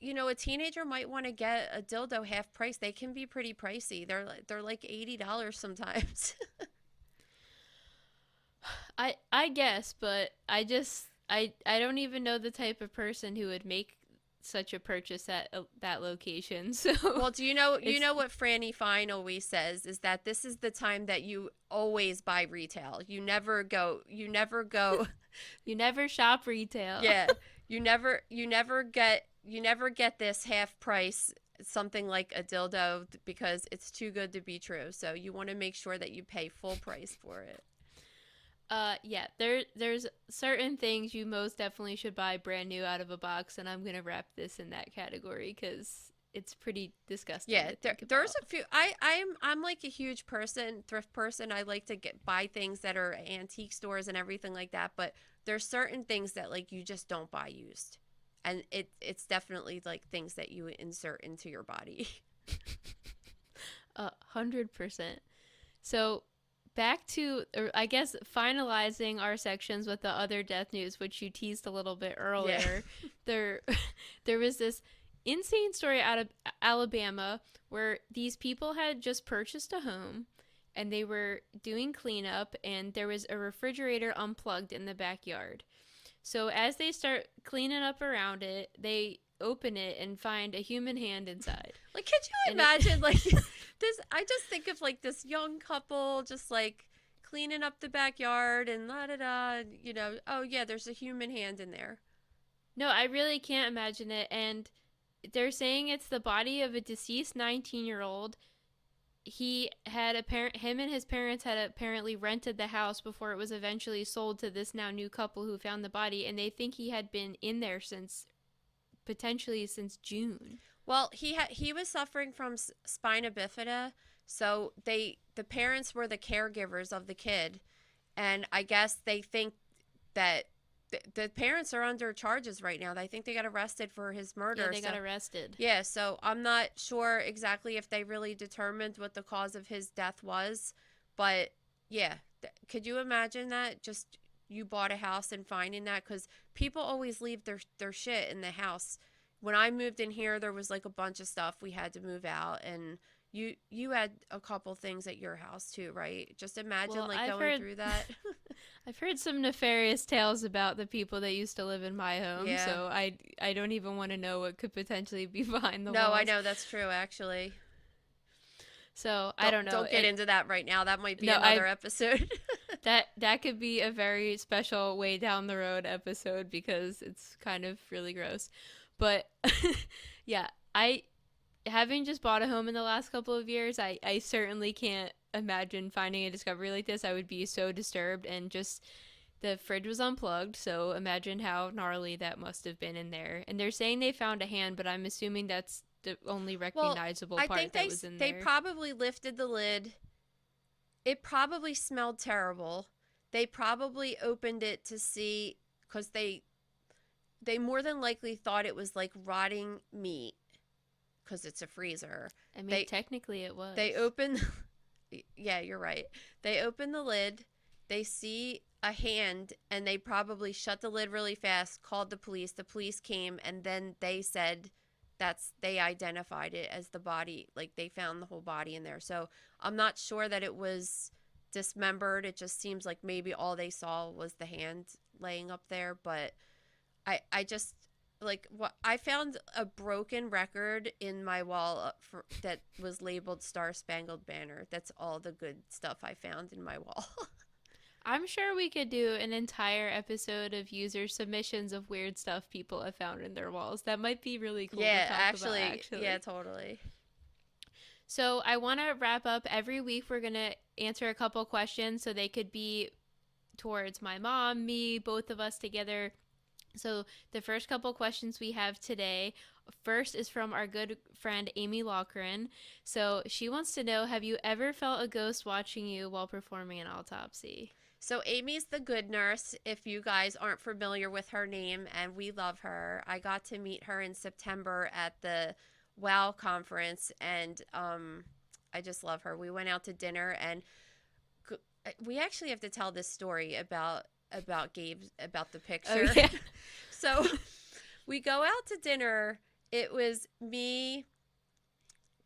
you know, a teenager might want to get a dildo half price. They can be pretty pricey. They're like $80 sometimes. I guess, but I don't even know the type of person who would make such a purchase at that location. So well, do you know what Franny Fine always says is that this is the time that you always buy retail. You never you never shop retail. Yeah. You never get this half price something like a dildo because it's too good to be true. So you want to make sure that you pay full price for it. Yeah, there's certain things you most definitely should buy brand new out of a box, and I'm gonna wrap this in that category because it's pretty disgusting. Yeah, there's a few. I'm like a huge thrift person. I like to buy things that are antique stores and everything like that. But there's certain things that like you just don't buy used, and it's definitely like things that you insert into your body. 100%. So. Back to, or I guess, finalizing our sections with the other death news, which you teased a little bit earlier. Yeah. There was this insane story out of Alabama where these people had just purchased a home and they were doing cleanup and there was a refrigerator unplugged in the backyard. So as they start cleaning up around it, they open it and find a human hand inside. Like, could you imagine like this? I just think of like this young couple just like cleaning up the backyard and la da da, you know, oh yeah, there's a human hand in there. No, I really can't imagine it. And they're saying it's the body of a deceased 19-year-old. Him and his parents had apparently rented the house before it was eventually sold to this now new couple who found the body, and they think he had been in there potentially since June. Well, he was suffering from spina bifida, so the parents were the caregivers of the kid, and I guess they think that the parents are under charges right now. I think they got arrested for his murder. Yeah, they got arrested. Yeah, so I'm not sure exactly if they really determined what the cause of his death was, but yeah, could you imagine that? Just you bought a house and finding that, because people always leave their shit in the house. When I moved in here, there was like a bunch of stuff we had to move out, and you had a couple things at your house too, right? Just imagine going through that. I've heard some nefarious tales about the people that used to live in my home, yeah. So I don't even want to know what could potentially be behind the walls. No, I know that's true, actually. So I don't know. Don't get into that right now. That might be another episode. that could be a very special way down the road episode because it's kind of really gross. But yeah, having just bought a home in the last couple of years, I certainly can't imagine finding a discovery like this. I would be so disturbed, and just the fridge was unplugged, so imagine how gnarly that must have been in there. And they're saying they found a hand, but I'm assuming that's the only recognizable part that was in there. They probably lifted the lid. It probably smelled terrible. They probably opened it to see, because they more than likely thought it was like rotting meat because it's a freezer. I mean, technically it was. They open, yeah, you're right. They open the lid, they see a hand, and they probably shut the lid really fast, called the police. The police came, and then they said they identified it as the body. Like, they found the whole body in there. So I'm not sure that it was dismembered. It just seems like maybe all they saw was the hand laying up there. But I just, like, what I found a broken record in my wall that was labeled Star Spangled Banner. That's all the good stuff I found in my wall. I'm sure we could do an entire episode of user submissions of weird stuff people have found in their walls. That might be really cool to talk about, actually. Yeah, totally. So I want to wrap up. Every week we're going to answer a couple questions, so they could be towards my mom, me, both of us together. So the first couple questions we have today, first is from our good friend Amy Loughran. So she wants to know, have you ever felt a ghost watching you while performing an autopsy? So Amy's the good nurse, if you guys aren't familiar with her name, and we love her. I got to meet her in September at the WOW conference, and I just love her. We went out to dinner, and we actually have to tell this story about Gabe, about the picture. Oh, yeah. So we go out to dinner. It was me,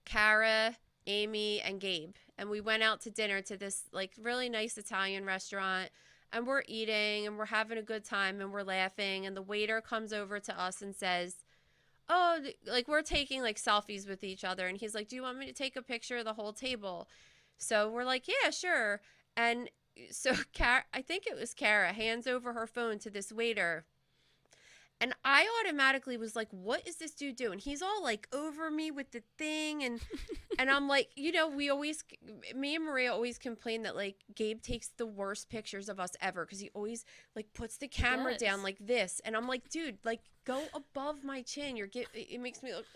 Kara, Amy, and Gabe. And we went out to dinner to this like really nice Italian restaurant, and we're eating and we're having a good time and we're laughing, and the waiter comes over to us and says, oh, like, we're taking like selfies with each other, and he's like, do you want me to take a picture of the whole table? So we're like, yeah, sure. And so I think it was Kara, hands over her phone to this waiter. And I automatically was like, what is this dude doing? He's all like over me with the thing. And I'm like, me and Maria always complain that like Gabe takes the worst pictures of us ever, because he always like puts the camera down like this. And I'm like, dude, like, go above my chin. It makes me look,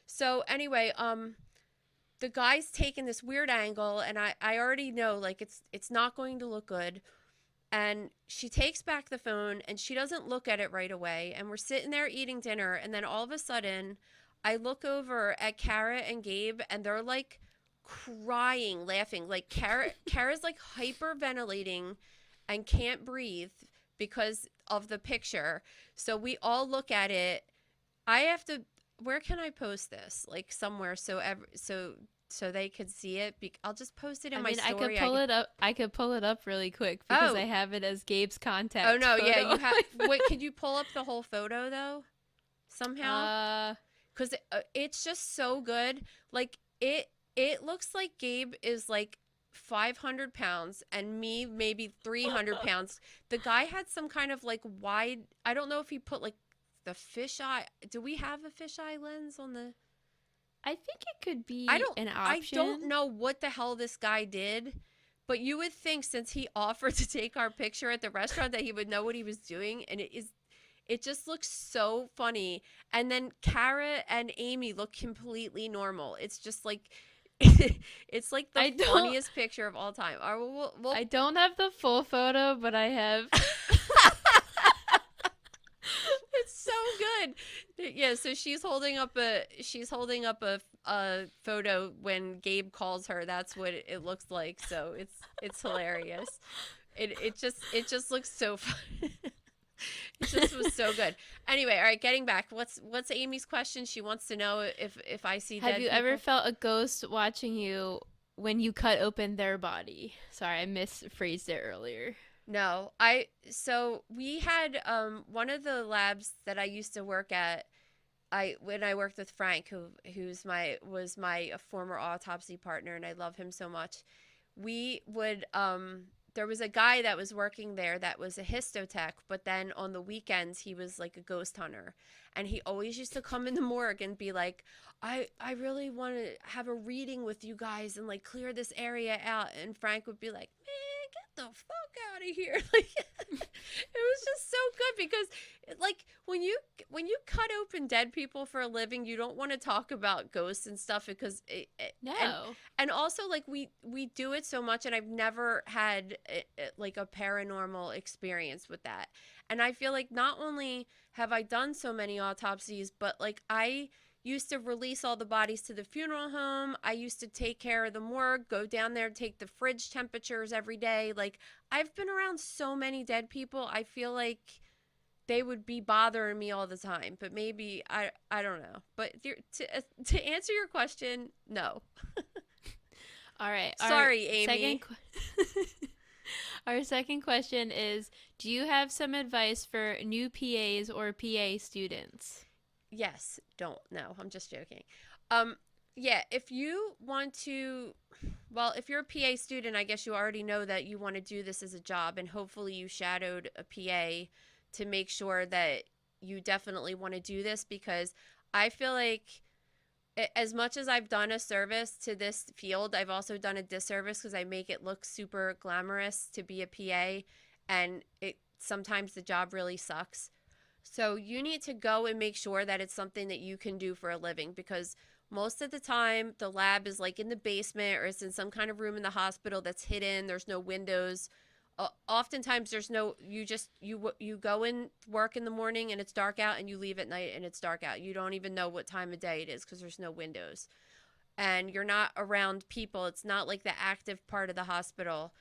So anyway, the guy's taking this weird angle, and I already know like it's not going to look good. And she takes back the phone, and she doesn't look at it right away. And we're sitting there eating dinner, and then all of a sudden, I look over at Kara and Gabe, and they're like crying, laughing. Like Kara's like hyperventilating and can't breathe because of the picture. So we all look at it. I have to. Where can I post this? Like somewhere so they could see it. I'll just post it in my story. I could pull it up really quick because I have it as Gabe's contact. Oh no, photo. Yeah, you have. Wait, could you pull up the whole photo though? Somehow, because it's just so good. Like it looks like Gabe is like 500 pounds and me maybe 300 pounds. The guy had some kind of like wide. I don't know if he put like the fisheye. Do we have a fisheye lens on the? I think it could be an option. I don't know what the hell this guy did, but you would think since he offered to take our picture at the restaurant that he would know what he was doing, and it just looks so funny. And then Kara and Amy look completely normal. It's just like it's like the funniest picture of all time. I don't have the full photo, but I have. It's so good. Yeah, so she's holding up a photo when Gabe calls her. That's what it looks like. So it's hilarious. It just looks so fun. It just was so good. Anyway, all right, getting back. What's Amy's question? She wants to know if I see dead people. Have you ever felt a ghost watching you when you cut open their body? Sorry, I misphrased it earlier. No, so we had one of the labs that I used to work at. When I worked with Frank, who was my former autopsy partner, and I love him so much. We would there was a guy that was working there that was a histotech, but then on the weekends he was like a ghost hunter, and he always used to come in the morgue and be like, I really want to have a reading with you guys and like clear this area out. And Frank would be like, man, get the fuck out of here. Like, it was just so good because, like, when you cut open dead people for a living, you don't want to talk about ghosts and stuff because No. and also, like, we do it so much, and I've never had like a paranormal experience with that. And I feel like not only have I done so many autopsies, but like I used to release all the bodies to the funeral home. I used to take care of the morgue, go down there, take the fridge temperatures every day. Like, I've been around so many dead people. I feel like they would be bothering me all the time, but maybe I don't know. But to answer your question, no. All right. Sorry, Amy. Our second question is, do you have some advice for new PAs or PA students? Yes. Don't. No, I'm just joking. Yeah, if you want to, well, if you're a PA student, I guess you already know that you want to do this as a job, and hopefully you shadowed a PA to make sure that you definitely want to do this, because I feel like as much as I've done a service to this field, I've also done a disservice because I make it look super glamorous to be a PA, and sometimes the job really sucks. So you need to go and make sure that it's something that you can do for a living, because most of the time the lab is like in the basement or it's in some kind of room in the hospital that's hidden. There's no windows. Oftentimes there's no, you go in, work in the morning and it's dark out, and you leave at night and it's dark out. You don't even know what time of day it is because there's no windows, and you're not around people. It's not like the active part of the hospital.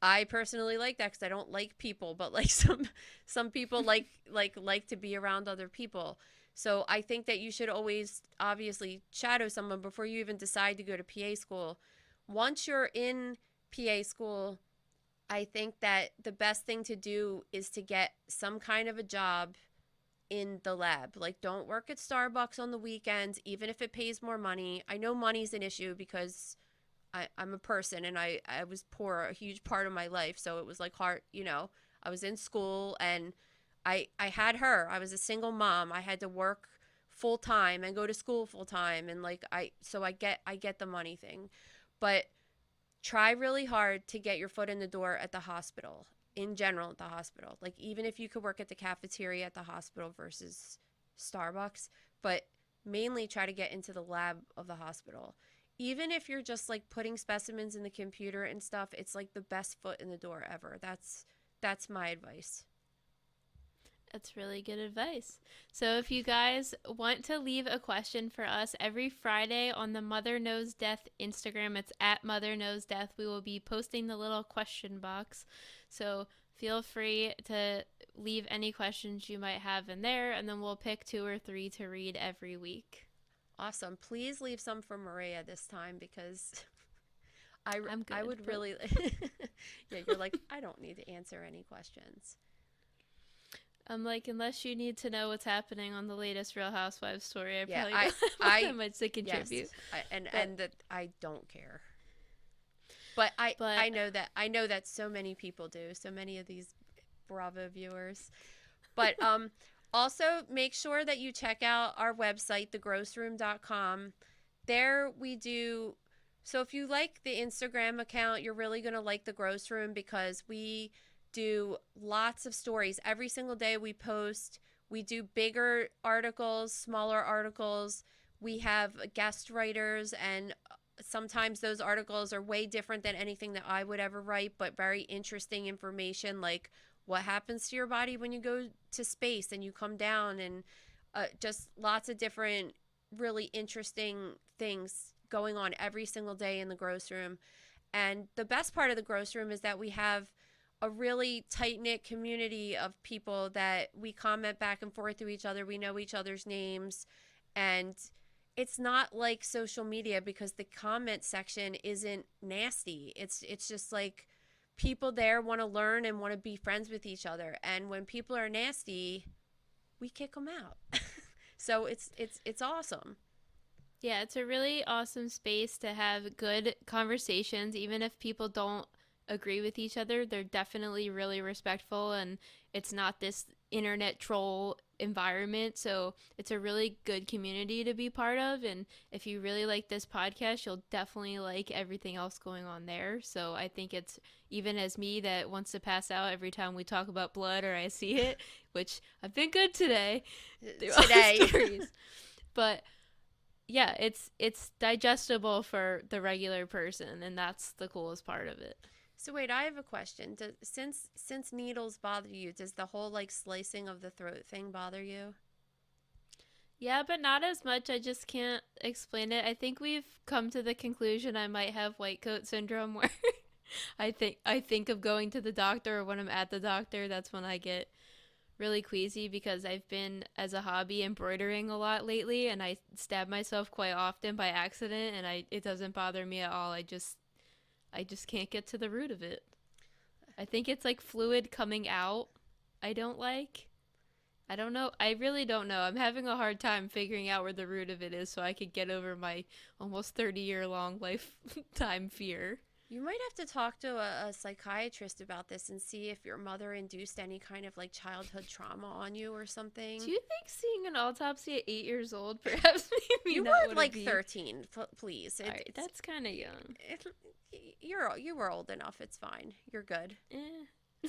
I personally like that because I don't like people, but like some people like to be around other people. So I think that you should always obviously shadow someone before you even decide to go to PA school. Once you're in PA school, I think that the best thing to do is to get some kind of a job in the lab. Like, don't work at Starbucks on the weekends, even if it pays more money. I know money's an issue because I'm a person, and I was poor a huge part of my life. So it was like hard, I was in school, and I had her. I was a single mom. I had to work full time and go to school full time. And like, I get the money thing, but try really hard to get your foot in the door at the hospital, in general at the hospital. Like, even if you could work at the cafeteria at the hospital versus Starbucks, but mainly try to get into the lab of the hospital. Even if you're just like putting specimens in the computer and stuff, it's like the best foot in the door ever. That's my advice. That's really good advice. So if you guys want to leave a question for us every Friday on the Mother Knows Death Instagram, it's at Mother Knows Death. We will be posting the little question box. So feel free to leave any questions you might have in there, and then we'll pick 2 or 3 to read every week. Awesome. Please leave some for Maria this time, because I'm good, I would really yeah, you're like, I don't need to answer any questions. I'm like, unless you need to know what's happening on the latest Real Housewives story, I probably I don't have that much to contribute. Yes, and that I don't care. But I know that so many people do. So many of these Bravo viewers. But also make sure that you check out our website, thegrossroom.com. There we do. So if you like the Instagram account, you're really going to like the Gross Room, because we do lots of stories. Every single day we post. We do bigger articles, smaller articles. We have guest writers, and sometimes those articles are way different than anything that I would ever write, but very interesting information, like what happens to your body when you go to space and you come down, and just lots of different really interesting things going on every single day in the Gross Room. And the best part of the Gross Room is that we have a really tight-knit community of people that we comment back and forth to each other. We know each other's names, and it's not like social media, because the comment section isn't nasty. It's just like people there want to learn and want to be friends with each other. And when people are nasty, we kick them out. So it's awesome. Yeah, it's a really awesome space to have good conversations, even if people don't agree with each other. They're definitely really respectful, and it's not this internet troll environment. So it's a really good community to be part of. And if you really like this podcast, you'll definitely like everything else going on there. So I think it's, even as me that wants to pass out every time we talk about blood or I see it, which I've been good today. But yeah, it's digestible for the regular person, and that's the coolest part of it. So wait, I have a question. Since needles bother you, does the whole like slicing of the throat thing bother you? Yeah, but not as much. I just can't explain it. I think we've come to the conclusion I might have white coat syndrome, where I think of going to the doctor, or when I'm at the doctor, that's when I get really queasy, because I've been, as a hobby, embroidering a lot lately, and I stab myself quite often by accident, and it doesn't bother me at all. I just can't get to the root of it. I think it's like fluid coming out. I don't know. I really don't know. I'm having a hard time figuring out where the root of it is, so I could get over my almost 30-year-long lifetime fear. You might have to talk to a psychiatrist about this and see if your mother induced any kind of like childhood trauma on you or something. Do you think seeing an autopsy at 8 years old perhaps maybe you that were like be... 13, please. All right, that's kind of young. You were old enough. It's fine. You're good. Eh.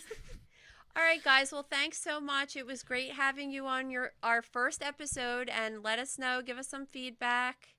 All right, guys. Well, thanks so much. It was great having you on our first episode, and let us know. Give us some feedback.